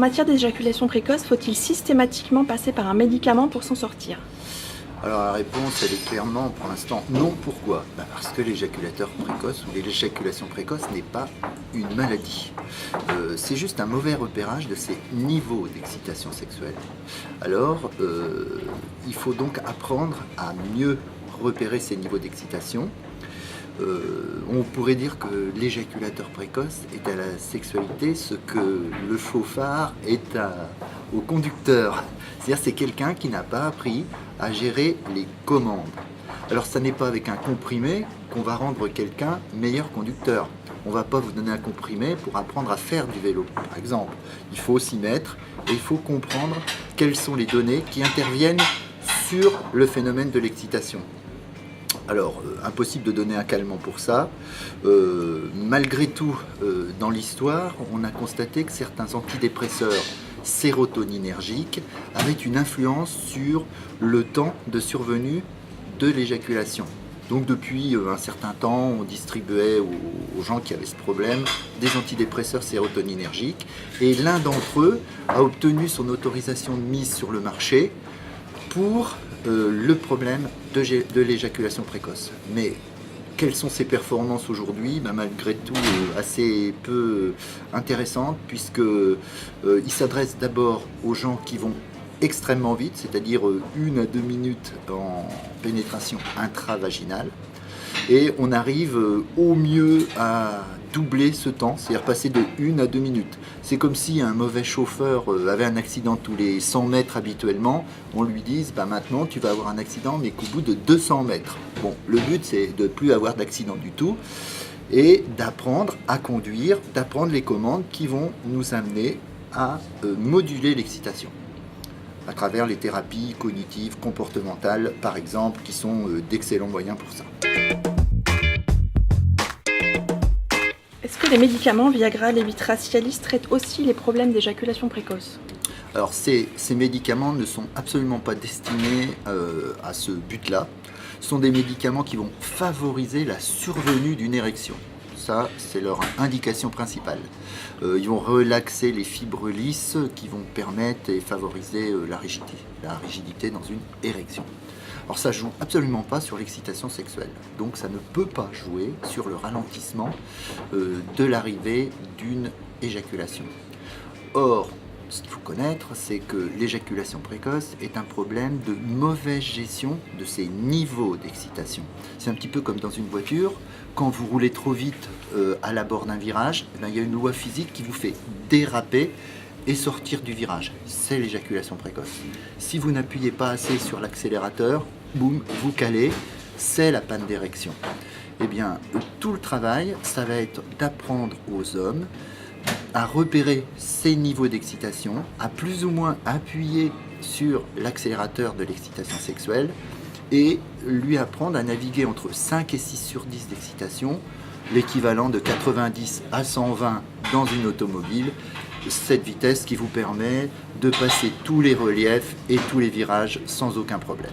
matière d'éjaculation précoce, faut-il systématiquement passer par un médicament pour s'en sortir? Alors la réponse, elle est clairement, pour l'instant, non. Pourquoi? Parce que l'éjaculateur précoce ou l'éjaculation précoce n'est pas une maladie. C'est juste un mauvais repérage de ses niveaux d'excitation sexuelle. Alors, il faut donc apprendre à mieux repérer ces niveaux d'excitation. On pourrait dire que l'éjaculateur précoce est à la sexualité ce que le chauffard est au conducteur. C'est-à-dire c'est quelqu'un qui n'a pas appris à gérer les commandes. Alors ça n'est pas avec un comprimé qu'on va rendre quelqu'un meilleur conducteur. On ne va pas vous donner un comprimé pour apprendre à faire du vélo, par exemple. Il faut s'y mettre et il faut comprendre quelles sont les données qui interviennent sur le phénomène de l'excitation. Alors, impossible de donner un calmant pour ça. Malgré tout, dans l'histoire, on a constaté que certains antidépresseurs sérotoninergiques avaient une influence sur le temps de survenue de l'éjaculation. Donc depuis un certain temps, on distribuait aux gens qui avaient ce problème des antidépresseurs sérotoninergiques. Et l'un d'entre eux a obtenu son autorisation de mise sur le marché pour le problème de l'éjaculation précoce. Mais quelles sont ses performances aujourd'hui? Malgré tout assez peu intéressantes, puisqu'il s'adresse d'abord aux gens qui vont extrêmement vite, c'est-à-dire 1 à 2 minutes en pénétration intravaginale, et on arrive au mieux à doubler ce temps, c'est-à-dire passer de 1 à 2 minutes. C'est comme si un mauvais chauffeur avait un accident tous les 100 mètres habituellement, on lui dise maintenant tu vas avoir un accident mais qu'au bout de 200 mètres. Bon, le but c'est de ne plus avoir d'accident du tout et d'apprendre à conduire, d'apprendre les commandes qui vont nous amener à moduler l'excitation à travers les thérapies cognitives, comportementales par exemple, qui sont d'excellents moyens pour ça. Est-ce que les médicaments Viagra, Levitra, Cialis traitent aussi les problèmes d'éjaculation précoce? Alors ces médicaments ne sont absolument pas destinés à ce but-là. Ce sont des médicaments qui vont favoriser la survenue d'une érection. Ça, c'est leur indication principale. Ils vont relaxer les fibres lisses qui vont permettre et favoriser la rigidité dans une érection. Alors ça ne joue absolument pas sur l'excitation sexuelle. Donc ça ne peut pas jouer sur le ralentissement de l'arrivée d'une éjaculation. Or, ce qu'il faut connaître, c'est que l'éjaculation précoce est un problème de mauvaise gestion de ses niveaux d'excitation. C'est un petit peu comme dans une voiture, quand vous roulez trop vite à l'abord d'un virage, il y a une loi physique qui vous fait déraper et sortir du virage. C'est l'éjaculation précoce. Si vous n'appuyez pas assez sur l'accélérateur, boum, vous calez, c'est la panne d'érection. Eh bien, tout le travail, ça va être d'apprendre aux hommes à repérer ces niveaux d'excitation, à plus ou moins appuyer sur l'accélérateur de l'excitation sexuelle et lui apprendre à naviguer entre 5 et 6 sur 10 d'excitation, l'équivalent de 90 à 120 dans une automobile, cette vitesse qui vous permet de passer tous les reliefs et tous les virages sans aucun problème.